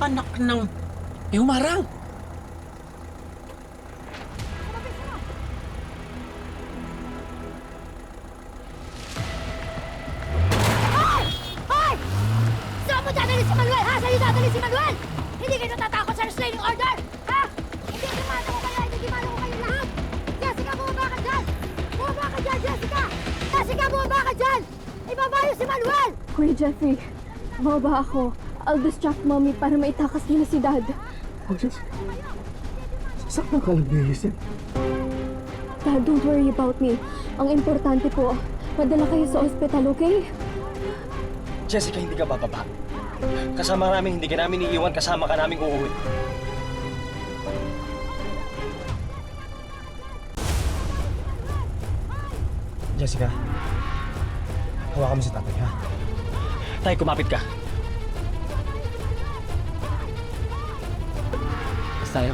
anak ng... Humarang! Hoy! Saan mo dadalhin si Manuel, ha? Saan dadalhin si Manuel? Hindi kayo natatakot sa restraining order, ha? Hindi gumana ko kayo, hindi gumana ko kayo lahat! Jessica, bumaba ka dyan! Bumaba ka dyan, Jessica! Jessica, bumaba ka dyan! Ibabayo si Manuel! Kuya Jeffrey, bababa ako. I'll distract mommy para maitakas nila si dad. Oh, Jessica. Sasaktan ka lang ni Hazel. Dad, don't worry about me. Ang importante po, madala kayo sa ospital, okay? Jessica, hindi ka bababa. Kasama namin, hindi ka namin iiwan, kasama ka namin uuwi. Jessica, hawakan mo si tatay, ha? Tay, kumapit ka. Tayo.